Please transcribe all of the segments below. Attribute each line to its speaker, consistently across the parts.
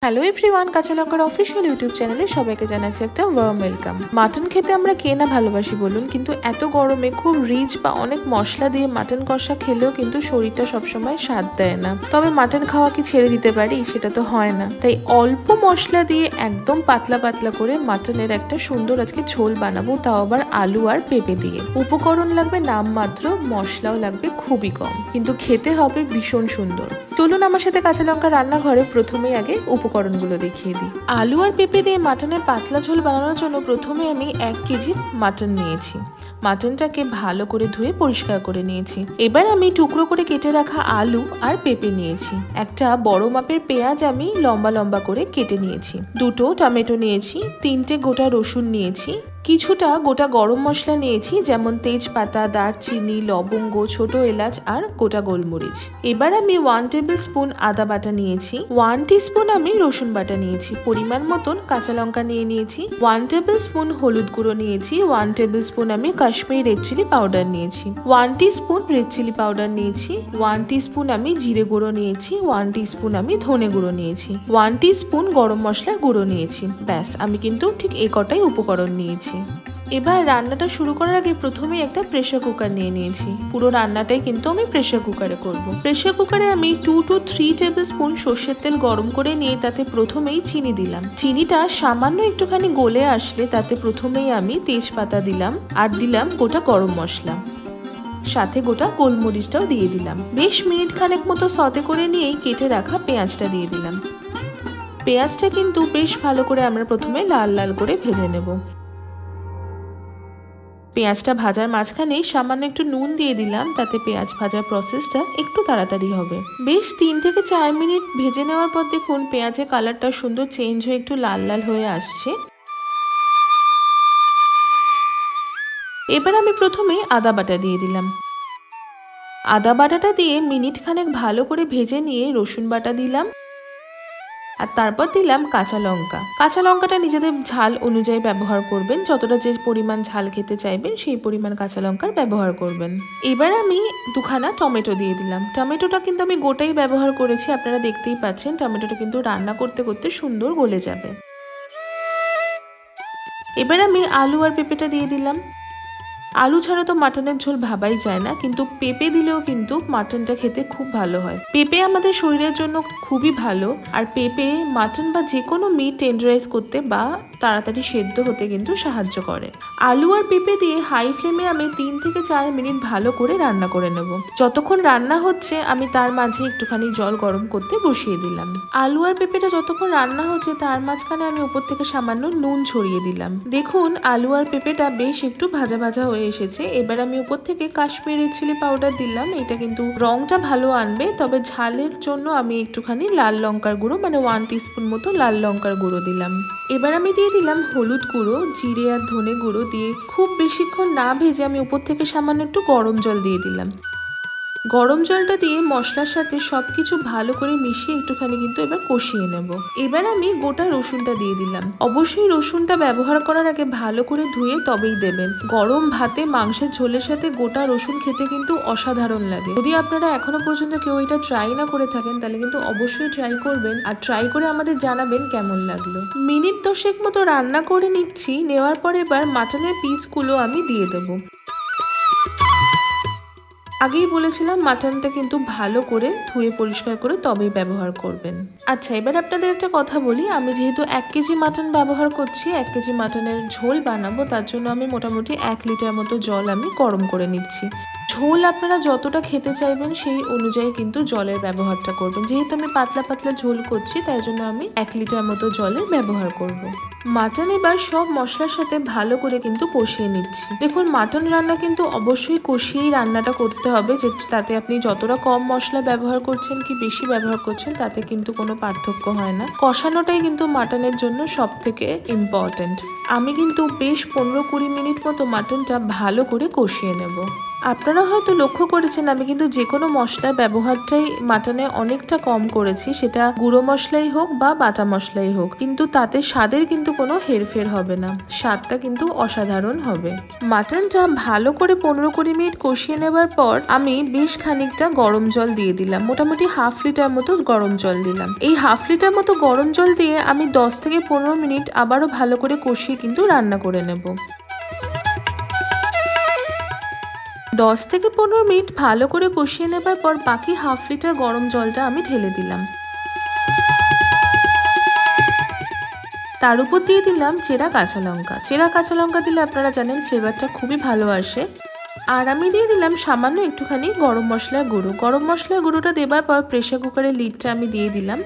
Speaker 1: Hello everyone, কাঁচা লঙ্কার official YouTube চ্যানেলে সবাইকে জানাচ্ছি একটা ওয়ার্ম ওয়েলকাম। মাটন খেতে আমরা কে না ভালোবাসি বলুন, কিন্তু এত গরমে খুব রিচ বা অনেক মশলা দিয়ে মাটন কষা খেলেও কিন্তু শরীরটা সবসময় স্বাদ দেয় না। তবে মাটন খাওয়া কি ছেড়ে দিতে পারি? সেটা তো হয় না। তাই অল্প মশলা দিয়ে একদম পাতলা পাতলা করে মাটনের একটা সুন্দর আজকে ঝোল বানাবো, তাও আবার আলু আর পেঁপে দিয়ে। উপকরণ লাগবে নামমাত্র, মশলাও লাগবে খুবই কম, কিন্তু খেতে হবে ভীষণ সুন্দর। চলুন আমার সাথে কাঁচা লঙ্কা রান্নাঘরে। প্রথমেই আগে উপকরণগুলো দেখিয়ে দিই। আলু আর পেঁপে দিয়ে মাটনের পাতলা ঝোল বানানোর জন্য প্রথমে আমি 1 কেজি মাটন নিয়েছি। মাটনটাকে ভালো করে ধুয়ে পরিষ্কার করে নিয়েছি। এবার আমি টুকরো করে কেটে রাখা আলু আর পেঁপে নিয়েছি। একটা বড় মাপের পেঁয়াজ আমি লম্বা লম্বা করে কেটে নিয়েছি। 2টো টমেটো নিয়েছি। 3টে গোটা রসুন নিয়েছি। কিছুটা গোটা গরম মশলা নিয়েছি, যেমন তেজপাতা, দারচিনি, লবঙ্গ, ছোট এলাচ আর গোটা গোলমরিচ। এবার আমি 1 টেবিল স্পুন আদা বাটা নিয়েছি। 1 টিস্পুন আমি রসুন বাটা নিয়েছি। পরিমাণ মতন কাঁচা লঙ্কা নিয়ে নিয়েছি। 1 টেবিল স্পুন হলুদ গুঁড়ো নিয়েছি। 1 টেবিল স্পুন আমি কাশ্মীরি রেড চিলি পাউডার নিয়েছি। 1 টিস্পুন রেড চিলি পাউডার নিয়েছি। 1 টিস্পুন আমি জিরে গুঁড়ো নিয়েছি। 1 টিস্পুন আমি ধনে গুঁড়ো নিয়েছি। 1 টিস্পুন গরম মশলার গুঁড়ো নিয়েছি। ব্যাস, আমি কিন্তু ঠিক এই কটাই উপকরণ নিয়েছি। এবার রান্নাটা শুরু করার আগে প্রথমেই একটা প্রেসার কুকার নিয়ে নিয়েছি। পুরো রান্নাটাই কিন্তু আমি প্রেসার কুকারে করব। প্রেসার কুকারে আমি 2 to 3 টেবিল স্পুন সর্ষের তেল গরম করে নিয়ে তাতে প্রথমেই চিনি দিলাম। চিনিটা সামান্য একটুখানি গলে আসলে তাতে প্রথমেই আমি তেজপাতা দিলাম আর দিলাম গোটা গরম মশলা, সাথে গোটা গোলমরিচটাও দিয়ে দিলাম। বেশ মিনিট খানেক মতো সতে করে নিয়েই কেটে রাখা পেঁয়াজটা দিয়ে দিলাম। পেঁয়াজটা কিন্তু বেশ ভালো করে আমরা প্রথমে লাল লাল করে ভেজে নেব। পেঁয়াজটা ভাজার মাঝখানেই সামান্য একটু নুন দিয়ে দিলাম, তাতে পেঁয়াজ ভাজার প্রসেসটা একটু তাড়াতাড়ি হবে। বেশ 3 থেকে 4 মিনিট ভেজে নেওয়ার পর দেখুন পেঁয়াজের কালারটা সুন্দর চেঞ্জ হয়ে একটু লাল লাল হয়ে আসছে। এবার আমি প্রথমে আদা বাটা দিয়ে দিলাম। আদা বাটাটা দিয়ে মিনিট খানেক ভালো করে ভেজে নিয়ে রসুন বাটা দিলাম আর তারপর দিলাম কাঁচা লঙ্কা। কাঁচা লঙ্কাটা নিজেদের ঝাল অনুযায়ী ব্যবহার করবেন, যতটা যে পরিমাণ ঝাল খেতে চাইবেন সেই পরিমাণ কাঁচা লঙ্কার ব্যবহার করবেন। এবার আমি 2খানা টমেটো দিয়ে দিলাম। টমেটোটা কিন্তু আমি গোটাই ব্যবহার করেছি, আপনারা দেখতেই পাচ্ছেন টমেটোটা কিন্তু রান্না করতে করতে সুন্দর গলে যাবে। এবার আমি আলু আর পেঁপেটা দিয়ে দিলাম। আলু ছাড়া তো মাটনের ঝোল ভাবাই যায় না, কিন্তু পেঁপে দিলেও কিন্তু মাটনটা খেতে খুব ভালো হয়। পেঁপে আমাদের শরীরের জন্য খুবই ভালো, আর পেঁপে মাটন বা যে কোনো মিট টেন্ডারাইজ করতে বা তাড়াতাড়ি সেদ্ধ হতে কিন্তু সাহায্য করে। আলু আর পেঁপে দিয়ে হাই ফ্লেমে আমি 3 থেকে 4 মিনিট ভালো করে রান্না করে নেব। যতক্ষণ রান্না হচ্ছে আমি তার মাঝে একটুখানি জল গরম করতে বসিয়ে দিলাম। আলু আর পেঁপেটা যতক্ষণ রান্না হচ্ছে তার মাঝখানে আমি উপর থেকে সামান্য নুন ছড়িয়ে দিলাম। দেখুন আলু আর পেঁপেটা বেশ একটু ভাজা ভাজা হয়ে এসেছে। এবার আমি উপর থেকে কাশ্মীরি রেড চিলি পাউডার দিলাম। এটা কিন্তু রংটা ভালো আনবে, তবে ঝালের জন্য আমি একটুখানি লাল লঙ্কার গুঁড়ো মানে 1 টিস্পুন মতো লাল লঙ্কার গুঁড়ো দিলাম। এবার আমি দিয়ে দিলাম হলুদ গুঁড়ো, জিরে আর ধনে গুঁড়ো দিয়ে খুব বেশিক্ষণ না ভেজে আমি উপর থেকে সামান্য একটু গরম জল দিয়ে দিলাম। গরম জলটা দিয়ে মশলার সাথে সবকিছু ভালো করে মিশিয়ে একটুখানি কিন্তু এবার কষিয়ে নেব। এবার আমি গোটা রসুনটা দিয়ে দিলাম। অবশ্যই রসুনটা ব্যবহার করার আগে ভালো করে ধুয়ে তবেই দেবেন। গরম ভাতে মাংসের ঝোলের সাথে গোটা রসুন খেতে কিন্তু অসাধারণ লাগে। যদি আপনারা এখনো পর্যন্ত কেউ এটা ট্রাই না করে থাকেন তাহলে কিন্তু অবশ্যই ট্রাই করবেন, আর ট্রাই করে আমাদের জানাবেন কেমন লাগলো। মিনিট 10 মতো রান্না করে নিচ্ছি। নেওয়ার পর এবার মাটনের পিসগুলো আমি দিয়ে দেবো। আগেই বলেছিলাম মাটনটা কিন্তু ভালো করে ধুয়ে পরিষ্কার করে তবেই ব্যবহার করবেন। আচ্ছা, এবার আপনাদের একটা কথা বলি, আমি যেহেতু 1 কেজি মাটন ব্যবহার করছি, 1 কেজি মাটনের ঝোল বানাবো, তার জন্য আমি মোটামুটি 1 লিটার মতো জল আমি গরম করে নিচ্ছি। ঝোল আপনারা যতটা খেতে চাইবেন সেই অনুযায়ী কিন্তু জলের ব্যবহারটা করবেন। যেহেতু আমি পাতলা পাতলা ঝোল করছি তাই জন্য আমি 1 লিটার মতো জলের ব্যবহার করব। মাটন এবার সব মশলার সাথে ভালো করে কিন্তু কষিয়ে নিচ্ছি। দেখুন মাটন রান্না কিন্তু অবশ্যই কষিয়েই রান্নাটা করতে হবে, যে তাতে আপনি যতটা কম মশলা ব্যবহার করছেন কি বেশি ব্যবহার করছেন তাতে কিন্তু কোনো পার্থক্য হয় না। কষানোটাই কিন্তু মাটনের জন্য সব থেকে ইম্পর্টেন্ট। আমি কিন্তু বেশ 15-20 মিনিট মতো মাটনটা ভালো করে কষিয়ে নেব। আপনারা আপনারা হয়তো লক্ষ্য করেছেন আমি কিন্তু যে কোনো মশলার ব্যবহারটাই মাটনে অনেকটা কম করেছি, সেটা গুঁড়ো মশলাই হোক বা বাটা মশলাই হোক, কিন্তু তাতে স্বাদের কিন্তু কোনো হেরফের হবে না, স্বাদটা কিন্তু অসাধারণ হবে। মাটনটা ভালো করে 15-20 মিনিট কষিয়ে নেবার পর আমি বেশ খানিকটা গরম জল দিয়ে দিলাম, মোটামুটি 1/2 লিটার মতো গরম জল দিলাম। এই 1/2 লিটার মতো গরম জল দিয়ে আমি 10 থেকে 15 মিনিট আবারও ভালো করে কষিয়ে কিন্তু রান্না করে নেব। 10 থেকে 15 মিনিট ভালো করে কষিয়ে নেবার পর বাকি 1/2 লিটার গরম জলটা আমি ঢেলে দিলাম। তার উপর দিয়ে দিলাম চেরা কাঁচা লঙ্কা। চেরা কাঁচা লঙ্কা দিলে আপনারা জানেন ফ্লেভারটা খুবই ভালো আসে। আর আমি দিয়ে দিলাম সামান্য একটুখানি গরম মশলার গুঁড়ো। গরম মশলার গুঁড়োটা দেবার পর প্রেসার কুকারের লিডটা আমি দিয়ে দিলাম।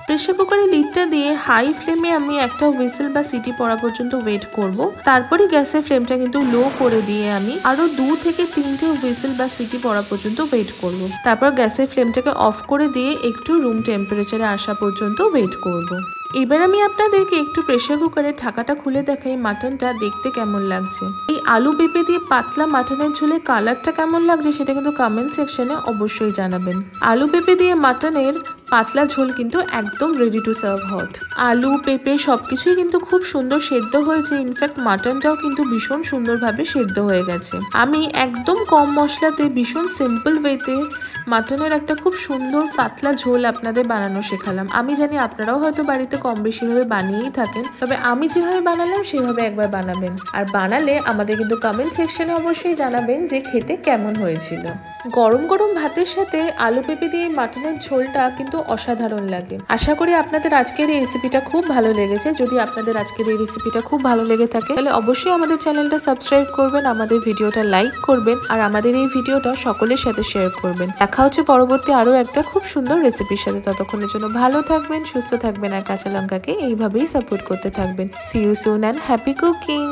Speaker 1: প্রেসার কুকারের লিডটা দিয়ে হাই ফ্লেমে আমি একটা হুইসেল বা সিটি পড়া পর্যন্ত ওয়েট করব। তারপরে গ্যাসের ফ্লেমটা কিন্তু লো করে দিয়ে আমি আরো 2 থেকে 3টে হুইসেল বা সিটি পড়া পর্যন্ত ওয়েট করব। তারপর গ্যাসের ফ্লেমটাকে অফ করে দিয়ে একটু রুম টেম্পারেচারে আসা পর্যন্ত ওয়েট করব। এবার আমি আপনাদেরকে একটু প্রেসার কুকারের ঢাকাটা খুলে দেখাই মাটনটা দেখতে কেমন লাগছে। এই আলু পেঁপে দিয়ে পাতলা মাটনের ঝোলে কালারটা কেমন লাগছে সেটা কিন্তু কমেন্ট সেকশনে অবশ্যই জানাবেন। আলু পেঁপে দিয়ে মাটনের পাতলা ঝোল কিন্তু একদম রেডি টু সার্ভ হট। আলু পেঁপে সবকিছুই কিন্তু খুব সুন্দর সেদ্ধ হয়েছে, ইনফ্যাক্ট মাটনটাও কিন্তু ভীষণ সুন্দরভাবে সেদ্ধ হয়ে গেছে। আমি একদম কম মশলাতে ভীষণ সিম্পল ওয়েতে মাটনের একটা খুব সুন্দর পাতলা ঝোল আপনাদের বানানো শেখালাম। আমি জানি আপনারাও হয়তো বাড়িতে কম বেশিভাবে বানিয়েই থাকেন, তবে আমি যেভাবে বানালাম সেভাবে একবার বানাবেন। আর বানালে আমাদের কিন্তু কমেন্ট সেকশনে অবশ্যই জানাবেন যে খেতে কেমন হয়েছিল। গরম গরম ভাতের সাথে আলু পেঁপে দিয়ে মাটনের ঝোলটা কিন্তু অসাধারণ লাগে। আশা করি আপনাদের আজকের এই রেসিপিটা খুব ভালো লেগেছে। যদি আপনাদের আজকের এই রেসিপিটা খুব ভালো লেগে থাকে তাহলে অবশ্যই আমাদের চ্যানেলটা সাবস্ক্রাইব করবেন, আমাদের ভিডিওটা লাইক করবেন আর আমাদের এই ভিডিওটা সকলের সাথে শেয়ার করবেন। দেখা হচ্ছে পরবর্তী আরো একটা খুব সুন্দর রেসিপির সাথে। ততক্ষণের জন্য ভালো থাকবেন, সুস্থ থাকবেন আর কাঁচা লঙ্কাকে এইভাবেই সাপোর্ট করতে থাকবেন। See you soon and happy cooking.